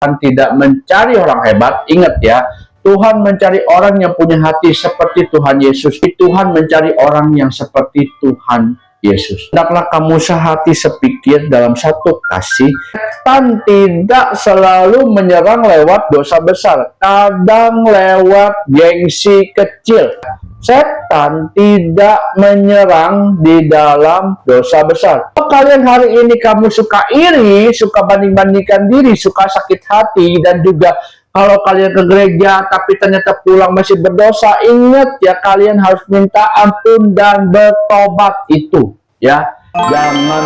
Tuhan tidak mencari orang hebat. Ingat ya, Tuhan mencari orang yang punya hati seperti Tuhan Yesus. Tuhan mencari orang yang seperti Tuhan Yesus. Hendaklah kamu sehati sepikir dalam satu kasih. Setan tidak selalu menyerang lewat dosa besar, kadang lewat gengsi kecil. Setan tidak menyerang di dalam dosa besar. Kalau kalian hari ini kamu suka iri, suka banding-bandingkan diri, suka sakit hati, dan juga kalau kalian ke gereja tapi ternyata pulang masih berdosa, ingat ya, kalian harus minta ampun dan bertobat itu ya. Jangan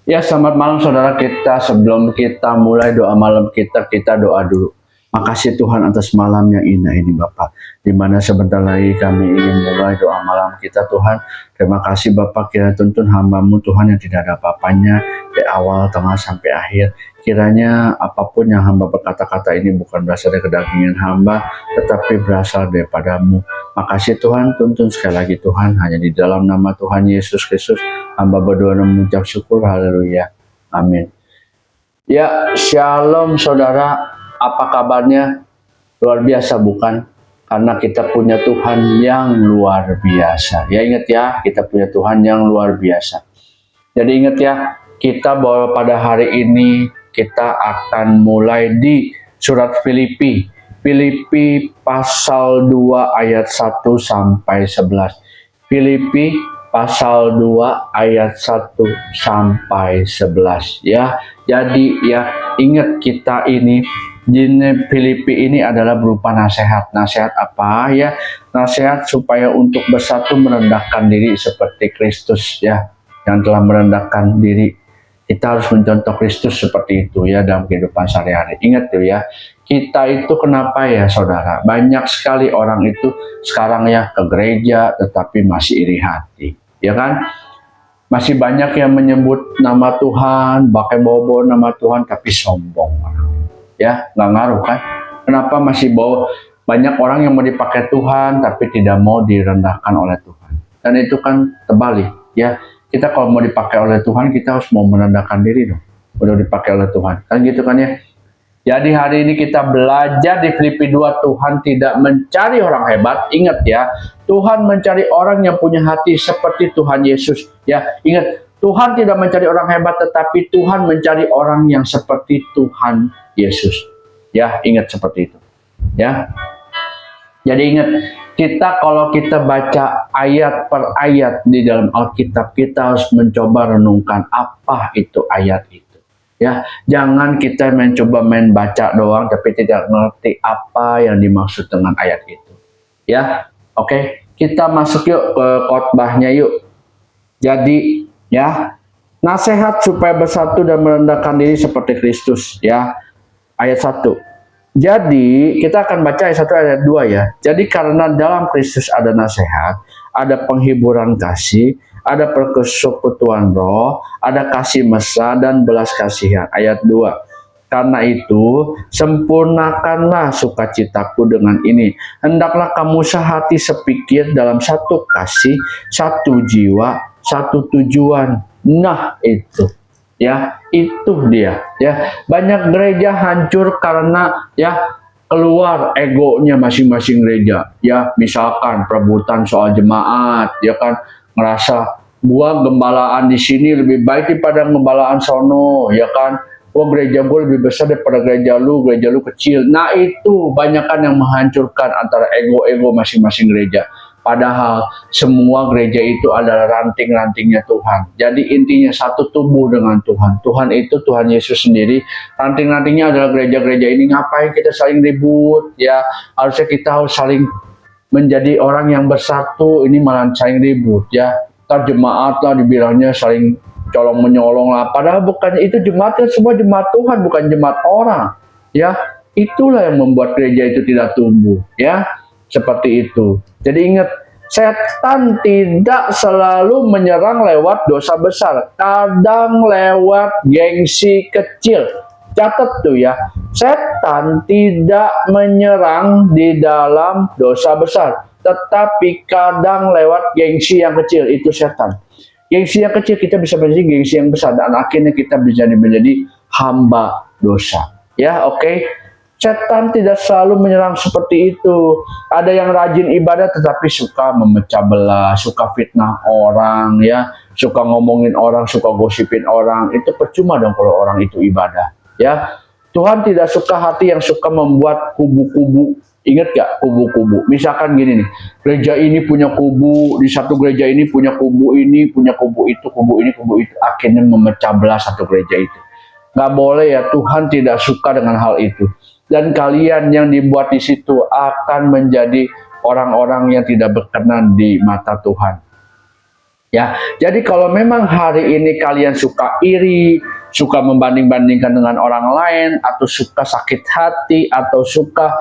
ya. Selamat malam saudara kita. Sebelum kita mulai doa malam kita doa dulu. Makasih Tuhan atas malam yang indah ini Bapak, dimana sebentar lagi kami ingin mulai doa malam kita Tuhan. Terima kasih Bapak, kiranya tuntun hamba-Mu Tuhan yang tidak ada apa-apanya dari awal, tengah, sampai akhir. Kiranya apapun yang hamba berkata-kata ini bukan berasal dari kedagingan hamba, tetapi berasal daripada-Mu. Makasih Tuhan, tuntun sekali lagi Tuhan, hanya di dalam nama Tuhan Yesus Kristus hamba berdoa dan mengucap syukur. Haleluya, amin. Ya, shalom saudara. Apa kabarnya? Luar biasa bukan? Karena kita punya Tuhan yang luar biasa. Ya ingat ya, kita punya Tuhan yang luar biasa. Jadi ingat ya, kita bahwa pada hari ini kita akan mulai di surat Filipi. Filipi pasal 2 ayat 1 sampai 11. Filipi pasal 2 ayat 1 sampai 11 ya. Jadi ya, ingat kita ini di Filipi ini adalah berupa nasihat. Nasihat apa ya? Nasihat supaya untuk bersatu merendahkan diri seperti Kristus ya, yang telah merendahkan diri. Kita harus mencontoh Kristus seperti itu ya dalam kehidupan sehari-hari. Ingat tuh ya, kita itu kenapa ya saudara? Banyak sekali orang itu sekarang ya ke gereja tetapi masih iri hati, ya kan? Masih banyak yang menyebut nama Tuhan, bahkan bawa-bawa nama Tuhan tapi sombong. Ya, nggak ngaruh kan? Kenapa masih bawa? Banyak orang yang mau dipakai Tuhan tapi tidak mau direndahkan oleh Tuhan. Dan itu kan terbalik ya. Kita kalau mau dipakai oleh Tuhan, kita harus mau merendahkan diri dong. Udah dipakai oleh Tuhan. Kan gitu kan ya. Jadi hari ini kita belajar di Filipi 2, Tuhan tidak mencari orang hebat. Ingat ya, Tuhan mencari orang yang punya hati seperti Tuhan Yesus. Ya, ingat, Tuhan tidak mencari orang hebat, tetapi Tuhan mencari orang yang seperti Tuhan Yesus. Ya, ingat seperti itu. Ya. Jadi ingat, kita kalau kita baca ayat per ayat di dalam Alkitab, kita harus mencoba renungkan apa itu ayat itu. Ya, jangan kita mencoba main baca doang tapi tidak ngerti apa yang dimaksud dengan ayat itu. Ya, oke, kita masuk yuk ke khotbahnya yuk. Jadi, ya, nasihat supaya bersatu dan merendahkan diri seperti Kristus ya. Ayat 1. Jadi, kita akan baca ayat 1 ayat 2 ya. Jadi karena dalam Kristus ada nasihat, ada penghiburan kasih, ada persekutuan roh, ada kasih mesra dan belas kasihan. Ayat 2. Karena itu, sempurnakanlah sukacitaku dengan ini. Hendaklah kamu sehati sepikir dalam satu kasih, satu jiwa, satu tujuan. Nah, itu. Ya, itu dia. Ya, banyak gereja hancur karena ya keluar egonya masing-masing gereja. Ya, misalkan perebutan soal jemaat, ya kan, ngerasa gua gembalaan di sini lebih baik daripada gembalaan sono, ya kan. Wah, gereja gue lebih besar daripada gereja lu kecil. Nah, itu banyakan yang menghancurkan antara ego-ego masing-masing gereja. Padahal semua gereja itu adalah ranting-rantingnya Tuhan. Jadi intinya satu tubuh dengan Tuhan. Tuhan itu Tuhan Yesus sendiri. Ranting-rantingnya adalah gereja-gereja ini. Ngapain kita saling ribut? Ya, harusnya kita harus saling menjadi orang yang bersatu. Ini malah saling ribut ya. Ntar jemaat lah dibilangnya saling colong menyolong lah. Padahal bukan itu, jemaatnya semua jemaat Tuhan, bukan jemaat orang. Ya, itulah yang membuat gereja itu tidak tumbuh. Ya. Seperti itu. Jadi ingat, setan tidak selalu menyerang lewat dosa besar, kadang lewat gengsi kecil. Catat tuh ya, setan tidak menyerang di dalam dosa besar, tetapi kadang lewat gengsi yang kecil. Itu setan. Gengsi yang kecil kita bisa menjadi gengsi yang besar, dan akhirnya kita bisa menjadi hamba dosa. Ya, oke. Setan tidak selalu menyerang seperti itu. Ada yang rajin ibadah tetapi suka memecah belah, suka fitnah orang, ya, suka ngomongin orang, suka gosipin orang. Itu percuma dong kalau orang itu ibadah, ya. Tuhan tidak suka hati yang suka membuat kubu-kubu. Ingat gak kubu-kubu? Misalkan gini nih, gereja ini punya kubu, di satu gereja ini punya kubu ini, punya kubu itu, kubu ini, kubu itu. Akhirnya memecah belah satu gereja itu. Nggak boleh ya, Tuhan tidak suka dengan hal itu. Dan kalian yang dibuat di situ akan menjadi orang-orang yang tidak berkenan di mata Tuhan. Ya, jadi kalau memang hari ini kalian suka iri, suka membanding-bandingkan dengan orang lain, atau suka sakit hati, atau suka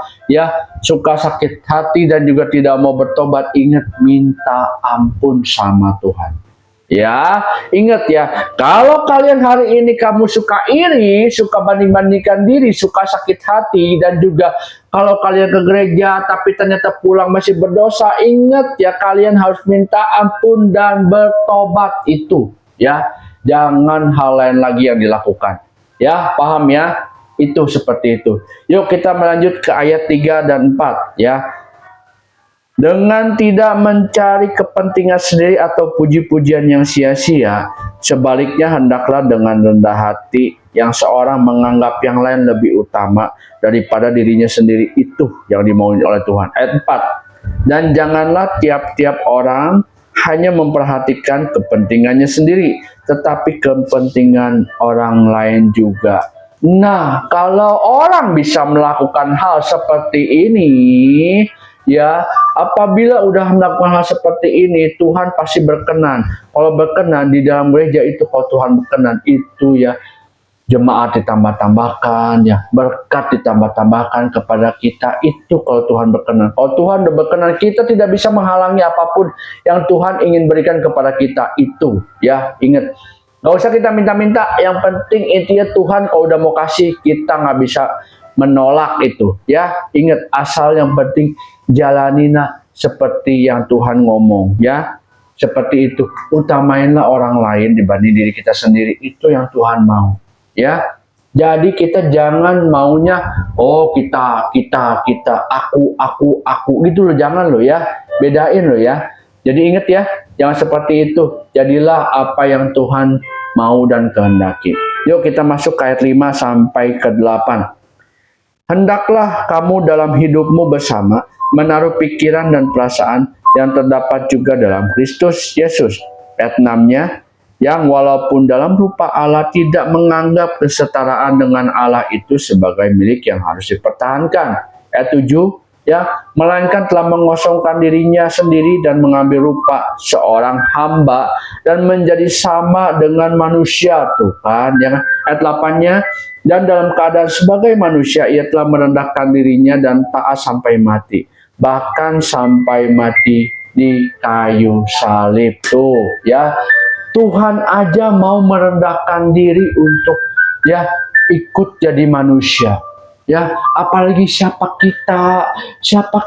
sakit hati dan juga tidak mau bertobat, ingat minta ampun sama Tuhan. Ya, ingat ya, kalau kalian hari ini kamu suka iri, suka banding-bandingkan diri, suka sakit hati, dan juga kalau kalian ke gereja tapi ternyata pulang masih berdosa, ingat ya, kalian harus minta ampun dan bertobat itu, ya. Jangan hal lain lagi yang dilakukan. Ya, paham ya? Itu seperti itu. Yuk kita melanjut ke ayat 3 dan 4, ya. Dengan tidak mencari kepentingan sendiri atau puji-pujian yang sia-sia, sebaliknya hendaklah dengan rendah hati yang seorang menganggap yang lain lebih utama daripada dirinya sendiri, itu yang dimaui oleh Tuhan. Ayat 4. Dan janganlah tiap-tiap orang hanya memperhatikan kepentingannya sendiri, tetapi kepentingan orang lain juga. Nah, kalau orang bisa melakukan hal seperti ini, ya, apabila udah melakukan hal seperti ini, Tuhan pasti berkenan. Kalau berkenan di dalam gereja itu, kalau Tuhan berkenan itu, ya, jemaat ditambah-tambahkan, ya, berkat ditambah-tambahkan kepada kita, itu kalau Tuhan berkenan. Kalau Tuhan udah berkenan, kita tidak bisa menghalangi apapun yang Tuhan ingin berikan kepada kita, itu, ya, ingat. Gak usah kita minta-minta, yang penting intinya Tuhan kalau udah mau kasih, kita nggak bisa menolak itu, ya. Ingat, asal yang penting jalanilah seperti yang Tuhan ngomong, ya. Seperti itu. Utamainlah orang lain dibanding diri kita sendiri, itu yang Tuhan mau, ya. Jadi kita jangan maunya kita aku gitu loh, jangan loh, ya. Bedain loh, ya. Jadi ingat ya, jangan seperti itu. Jadilah apa yang Tuhan mau dan kehendaki. Yuk kita masuk ke ayat 5 sampai ke 8. Hendaklah kamu dalam hidupmu bersama menaruh pikiran dan perasaan yang terdapat juga dalam Kristus Yesus. Ayat 6-nya, yang walaupun dalam rupa Allah tidak menganggap kesetaraan dengan Allah itu sebagai milik yang harus dipertahankan. Ayat 7, ya, melainkan telah mengosongkan dirinya sendiri dan mengambil rupa seorang hamba dan menjadi sama dengan manusia. Tuh kan, ya. Ayat 8-nya, dan dalam keadaan sebagai manusia ia telah merendahkan dirinya dan taat sampai mati, bahkan sampai mati di kayu salib. Tuh, ya, Tuhan aja mau merendahkan diri untuk, ya, ikut jadi manusia. Ya, apalagi siapa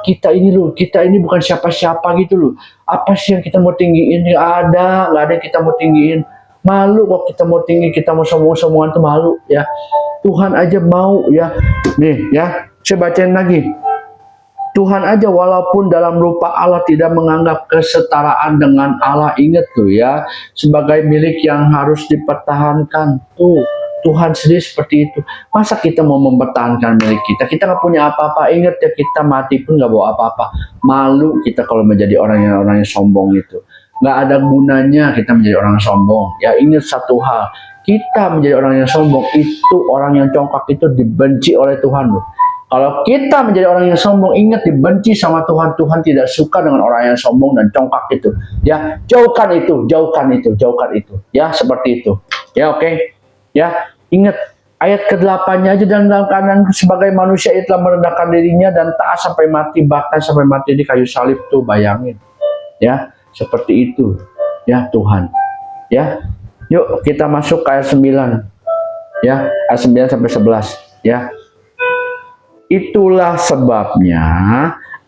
kita ini loh, kita ini bukan siapa-siapa gitu loh. Apa sih yang kita mau tinggiin? Nggak ada yang kita mau tinggiin. Malu kok kita mau tinggi, kita mau sombong-sombongan tuh malu, ya. Tuhan aja mau, ya. Nih, ya, saya bacain lagi. Tuhan aja walaupun dalam rupa Allah tidak menganggap kesetaraan dengan Allah, ingat tuh, ya, sebagai milik yang harus dipertahankan. Tuh, Tuhan sendiri seperti itu. Masa kita mau mempertahankan milik kita? Kita nggak punya apa-apa. Ingat ya, kita mati pun nggak bawa apa-apa. Malu kita kalau menjadi orang yang sombong itu. Nggak ada gunanya kita menjadi orang yang sombong. Ya, ingat satu hal. Kita menjadi orang yang sombong itu, orang yang congkak itu dibenci oleh Tuhan loh. Kalau kita menjadi orang yang sombong, ingat dibenci sama Tuhan. Tuhan tidak suka dengan orang yang sombong dan congkak itu. Ya, jauhkan itu, jauhkan itu, jauhkan itu. Ya, seperti itu. Ya, oke. Ya, ingat ayat ke-8-nya aja, dan dalam keadaan sebagai manusia ia telah merendahkan dirinya dan taat sampai mati, bahkan sampai mati di kayu salib. Tuh, bayangin. Ya, seperti itu. Ya, Tuhan. Ya. Yuk kita masuk ke ayat 9. Ya, ayat 9 sampai 11, ya. Itulah sebabnya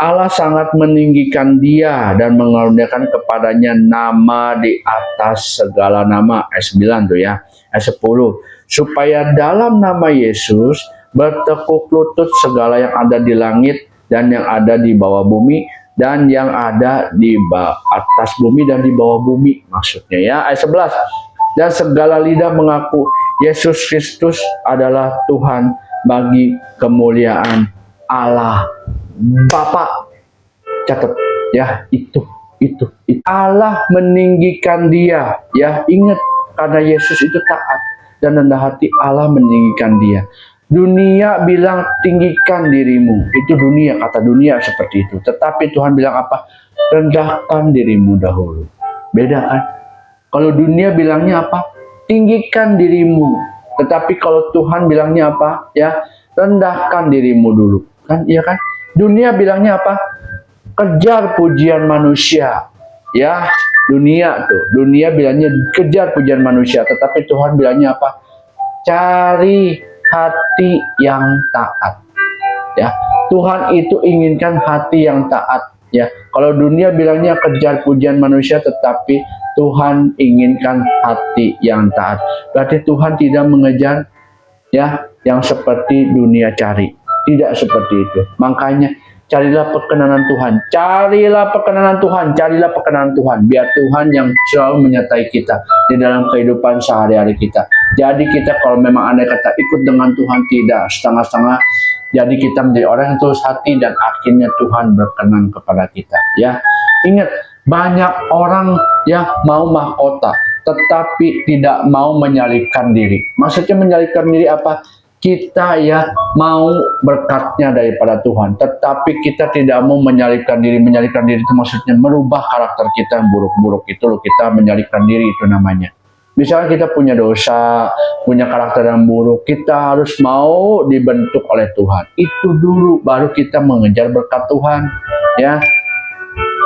Allah sangat meninggikan dia dan mengaruniakan kepadanya nama di atas segala nama. Ayat 9 tuh ya. Ayat 10. Supaya dalam nama Yesus bertekuk lutut segala yang ada di langit dan yang ada di bawah bumi dan yang ada di atas bumi dan di bawah bumi. Maksudnya ya. Ayat 11. Dan segala lidah mengaku Yesus Kristus adalah Tuhan bagi kemuliaan Allah Bapa. Catat ya, itu Allah meninggikan dia ya. Ingat, karena Yesus itu taat dan rendah hati, Allah meninggikan dia. Dunia bilang tinggikan dirimu, itu dunia, kata dunia seperti itu. Tetapi Tuhan bilang apa? Rendahkan dirimu dahulu. Beda kan? Kalau dunia bilangnya apa? Tinggikan dirimu. Tetapi kalau Tuhan bilangnya apa? Ya, rendahkan dirimu dulu. Kan, iya kan? Dunia bilangnya apa? Kejar pujian manusia. Ya, dunia bilangnya kejar pujian manusia, tetapi Tuhan bilangnya apa? Cari hati yang taat. Ya, Tuhan itu inginkan hati yang taat. Ya, kalau dunia bilangnya kejar pujian manusia, tetapi Tuhan inginkan hati yang taat. Berarti Tuhan tidak mengejar ya yang seperti dunia cari. Tidak seperti itu. Makanya carilah perkenanan Tuhan. Carilah perkenanan Tuhan. Carilah perkenanan Tuhan. Biar Tuhan yang selalu menyertai kita di dalam kehidupan sehari-hari kita. Jadi kita kalau memang andai kata ikut dengan Tuhan, tidak setengah-setengah. Jadi kita menjadi orang yang tulus hati dan akhirnya Tuhan berkenan kepada kita. Ya, ingat, banyak orang yang mau mahkota tetapi tidak mau menyalibkan diri. Maksudnya menyalibkan diri apa? Kita ya mau berkatnya daripada Tuhan, tetapi kita tidak mau menyalibkan diri. Menyalibkan diri itu maksudnya merubah karakter kita yang buruk-buruk itu loh. Kita menyalibkan diri itu namanya. Misalnya kita punya dosa, punya karakter yang buruk, kita harus mau dibentuk oleh Tuhan. Itu dulu baru kita mengejar berkat Tuhan. Ya,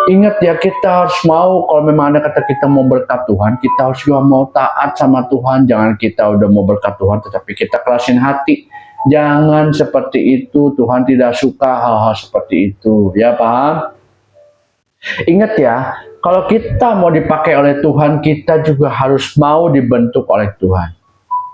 ingat ya, kita harus mau, kalau memang ada kata kita mau berkat Tuhan, kita harus juga mau taat sama Tuhan. Jangan kita udah mau berkat Tuhan tetapi kita kerasin hati. Jangan seperti itu, Tuhan tidak suka hal-hal seperti itu. Ya, paham? Ingat ya, kalau kita mau dipakai oleh Tuhan, kita juga harus mau dibentuk oleh Tuhan.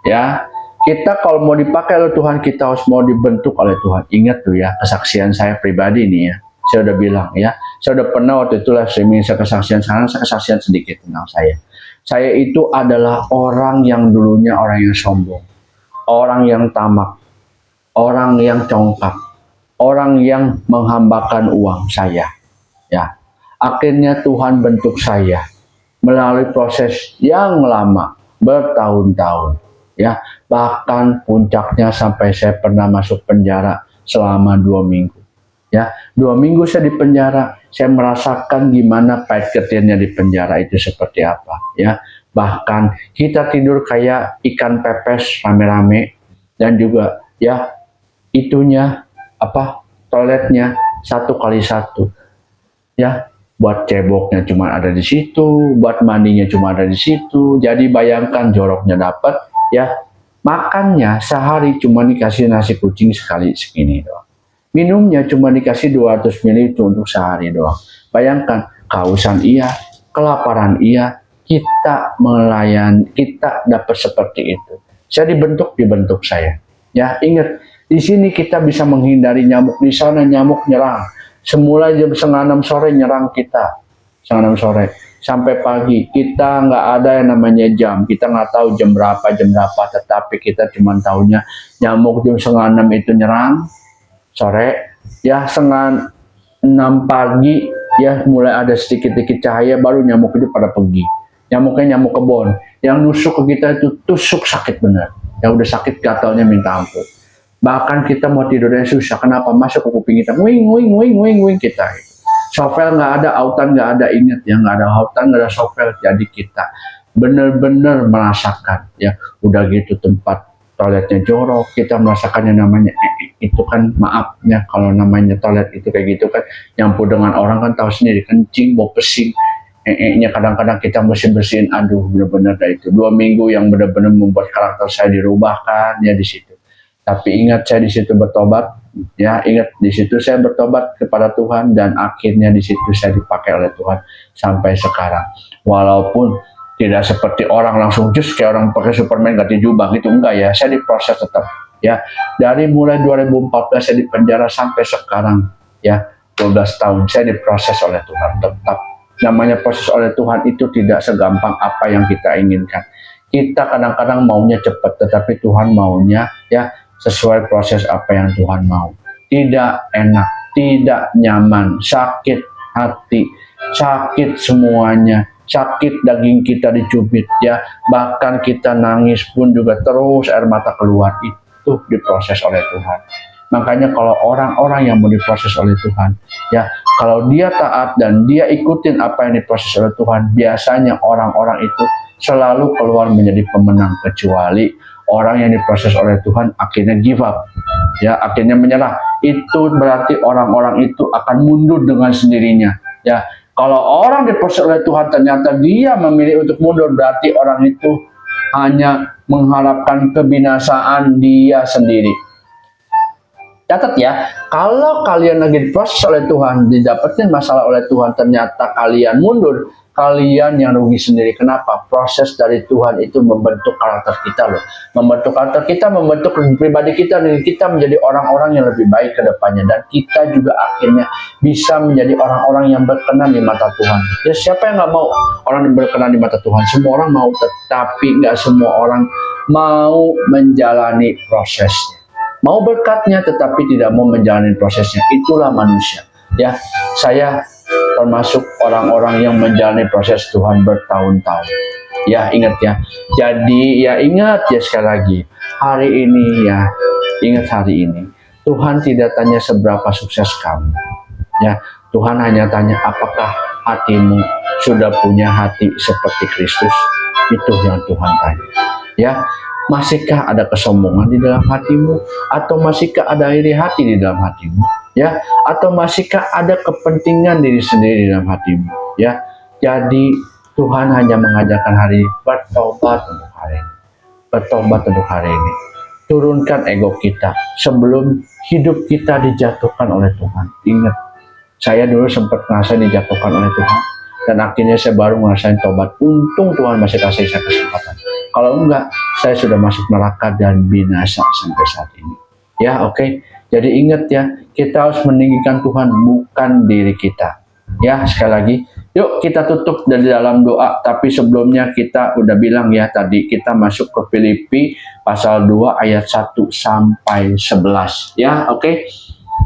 Ya, kita kalau mau dipakai oleh Tuhan, kita harus mau dibentuk oleh Tuhan. Ingat tuh ya, kesaksian saya pribadi nih ya. Saya udah bilang ya, saya udah pernah waktu itu live streaming, saya kesaksian, sekarang saya kesaksian sedikit tentang saya. Saya itu adalah orang yang dulunya orang yang sombong, orang yang tamak, orang yang congkak, orang yang menghambakan uang saya. Ya, akhirnya Tuhan bentuk saya melalui proses yang lama, bertahun-tahun. Ya, bahkan puncaknya sampai saya pernah masuk penjara selama 2 minggu. Ya, 2 minggu saya di penjara, saya merasakan gimana pahit getirnya di penjara itu seperti apa. Ya, bahkan kita tidur kayak ikan pepes rame-rame, dan juga ya itunya apa, toiletnya 1x1. Ya, buat ceboknya cuma ada di situ, buat mandinya cuma ada di situ. Jadi bayangkan joroknya dapat, ya makannya sehari cuma dikasih nasi kucing sekali segini doang. Minumnya cuma dikasih 200 ml untuk sehari doang. Bayangkan, kehausan iya, kelaparan iya, kita kita dapat seperti itu. Saya dibentuk saya. Ya, ingat, di sini kita bisa menghindari nyamuk, di sana nyamuk nyerang. Semula jam 5:30 sore nyerang kita, 5:30 sore sampai pagi. Kita nggak ada yang namanya jam, kita nggak tahu jam berapa, tetapi kita cuma tahunya nyamuk jam 5:30 itu nyerang sore, ya 5:30 pagi ya mulai ada sedikit-sedikit cahaya, baru nyamuk itu pada pergi. Nyamuknya nyamuk kebon, yang nusuk ke kita itu tusuk sakit bener, yang udah sakit gatalnya minta ampun. Bahkan kita mau tidurnya susah, kenapa? Masuk ke kuping kita, wing kita. Sovel nggak ada, autan nggak ada, ingat ya, nggak ada autan, nggak ada sovel. Jadi kita bener-bener merasakan ya, udah gitu tempat toiletnya jorok, kita merasakan yang namanya itu kan, maafnya kalau namanya toilet itu kayak gitu kan, nyampur dengan orang kan tahu sendiri, kencing, bau pesing, nya kadang-kadang kita mesti bersihin. Aduh, bener-bener itu 2 minggu yang bener-bener membuat karakter saya dirubahkan ya di situ. Tapi ingat, saya di situ bertobat, Ya, ingat di situ saya bertobat kepada Tuhan dan akhirnya di situ saya dipakai oleh Tuhan sampai sekarang. Walaupun tidak seperti orang langsung just kayak orang pakai Superman ganti jubah gitu, enggak ya. Saya diproses tetap ya. Dari mulai 2014 saya di penjara sampai sekarang ya, 12 tahun saya diproses oleh Tuhan tetap. Namanya proses oleh Tuhan itu tidak segampang apa yang kita inginkan. Kita kadang-kadang maunya cepat, tetapi Tuhan maunya ya sesuai proses apa yang Tuhan mau. Tidak enak, tidak nyaman, sakit hati, sakit semuanya, sakit daging kita dicubit ya, bahkan kita nangis pun juga terus air mata keluar, itu diproses oleh Tuhan. Makanya kalau orang-orang yang mau diproses oleh Tuhan, ya kalau dia taat dan dia ikutin apa yang diproses oleh Tuhan, biasanya orang-orang itu selalu keluar menjadi pemenang, kecuali orang yang diproses oleh Tuhan akhirnya give up, ya akhirnya menyerah. Itu berarti orang-orang itu akan mundur dengan sendirinya. Ya, kalau orang diproses oleh Tuhan ternyata dia memilih untuk mundur, berarti orang itu hanya mengharapkan kebinasaan dia sendiri. Catat ya, kalau kalian lagi diproses oleh Tuhan, didapetin masalah oleh Tuhan, ternyata kalian mundur, kalian yang rugi sendiri. Kenapa? Proses dari Tuhan itu membentuk karakter kita loh. Membentuk karakter kita, membentuk pribadi kita, dan kita menjadi orang-orang yang lebih baik ke depannya. Dan kita juga akhirnya bisa menjadi orang-orang yang berkenan di mata Tuhan. Ya siapa yang nggak mau orang yang berkenan di mata Tuhan? Semua orang mau, tetapi nggak semua orang mau menjalani prosesnya. Mau berkatnya tetapi tidak mau menjalani prosesnya. Itulah manusia. Ya, saya termasuk orang-orang yang menjalani proses Tuhan bertahun-tahun. Ya, ingat ya. Jadi ya ingat ya sekali lagi. Hari ini ya, ingat hari ini. Tuhan tidak tanya seberapa sukses kamu. Ya, Tuhan hanya tanya apakah hatimu sudah punya hati seperti Kristus. Itu yang Tuhan tanya. Ya, masihkah ada kesombongan di dalam hatimu? Atau masihkah ada iri hati di dalam hatimu? Ya, atau masihkah ada kepentingan diri sendiri di dalam hatimu? Ya, jadi Tuhan hanya mengajarkan hari ini, bertobat untuk hari ini. Bertobat untuk hari ini. Turunkan ego kita sebelum hidup kita dijatuhkan oleh Tuhan. Ingat, saya dulu sempat merasa dijatuhkan oleh Tuhan. Dan akhirnya saya baru ngerasain tobat. Untung Tuhan masih kasih saya kesempatan. Kalau enggak, saya sudah masuk neraka dan binasa sampai saat ini. Ya, oke. Jadi ingat ya, kita harus meninggikan Tuhan, bukan diri kita. Ya, sekali lagi, yuk kita tutup dari dalam doa. Tapi sebelumnya kita udah bilang ya tadi, kita masuk ke Filipi pasal 2 ayat 1 sampai 11. Ya, oke.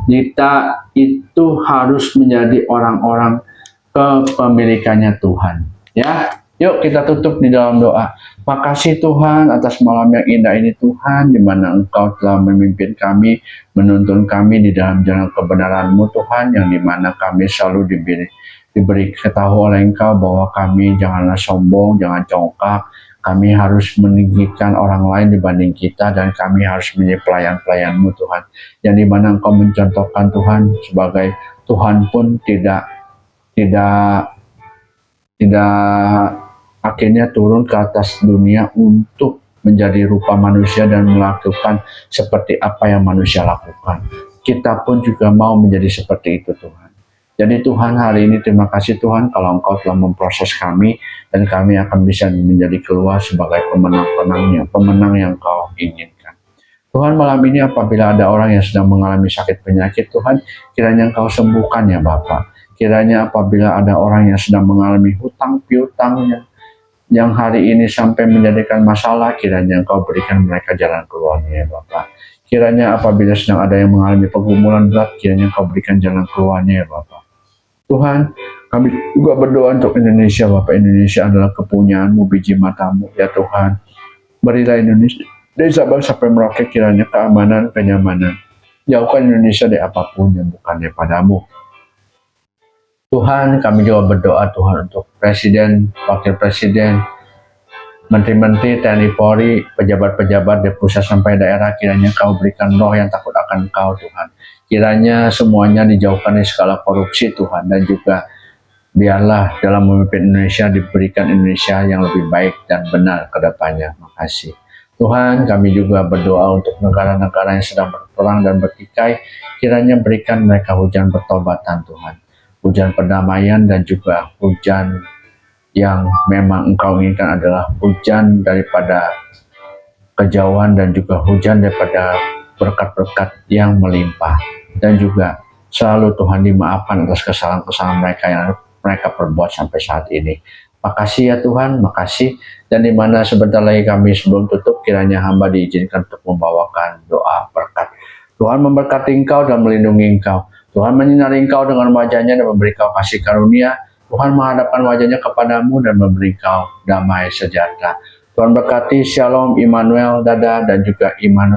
Kita itu harus menjadi orang-orang kepemilikannya Tuhan. Ya, yuk kita tutup di dalam doa. Makasih Tuhan atas malam yang indah ini Tuhan, di mana Engkau telah memimpin kami, menuntun kami di dalam jalan kebenaran-Mu Tuhan, yang di mana kami selalu diberi ketahuan oleh Engkau bahwa kami janganlah sombong, jangan congkak, kami harus meninggikan orang lain dibanding kita, dan kami harus menjadi pelayan-pelayan-Mu Tuhan, yang di mana Engkau mencontohkan Tuhan sebagai Tuhan pun tidak akhirnya turun ke atas dunia untuk menjadi rupa manusia dan melakukan seperti apa yang manusia lakukan. Kita pun juga mau menjadi seperti itu Tuhan. Jadi Tuhan, hari ini terima kasih Tuhan kalau Engkau telah memproses kami, dan kami akan bisa menjadi keluar sebagai pemenang yang Kau inginkan. Tuhan, malam ini apabila ada orang yang sedang mengalami sakit penyakit Tuhan, kiranya Engkau sembuhkan ya Bapa. Kiranya apabila ada orang yang sedang mengalami hutang piutang yang hari ini sampai menjadikan masalah, kiranya Engkau berikan mereka jalan keluarnya ya Bapak. Kiranya apabila sedang ada yang mengalami pergumulan berat, kiranya Engkau berikan jalan keluarnya ya Bapak. Tuhan, kami juga berdoa untuk Indonesia Bapak. Indonesia adalah kepunyaan-Mu, biji mata-Mu ya Tuhan. Berilah Indonesia dari Sabang sampai Merauke kiranya keamanan, kenyamanan. Jauhkan Indonesia dari apapun yang bukan daripada-Mu. Tuhan, kami juga berdoa Tuhan untuk Presiden, Wakil Presiden, Menteri-Menteri, TNI Polri, pejabat-pejabat dari pusat sampai daerah, kiranya Kau berikan roh yang takut akan Kau Tuhan. Kiranya semuanya dijauhkan dari segala korupsi Tuhan, dan juga biarlah dalam memimpin Indonesia diberikan Indonesia yang lebih baik dan benar ke depannya. Makasih. Tuhan, kami juga berdoa untuk negara-negara yang sedang berperang dan bertikai, kiranya berikan mereka hujan pertobatan Tuhan, hujan perdamaian dan juga hujan yang memang Engkau inginkan adalah hujan daripada kejauhan dan juga hujan daripada berkat-berkat yang melimpah, dan juga selalu Tuhan dimaafkan atas kesalahan-kesalahan mereka yang mereka perbuat sampai saat ini. Makasih ya Tuhan, makasih. Dan dimana sebentar lagi kami sebelum tutup, kiranya hamba diizinkan untuk membawakan doa berkat. Tuhan memberkati engkau dan melindungi engkau. Tuhan menyinari engkau dengan wajahnya dan memberi kau kasih karunia. Tuhan menghadapkan wajahnya kepadamu dan memberi kau damai sejahtera. Tuhan berkati, Shalom, Immanuel, Dada, dan juga Immanuel.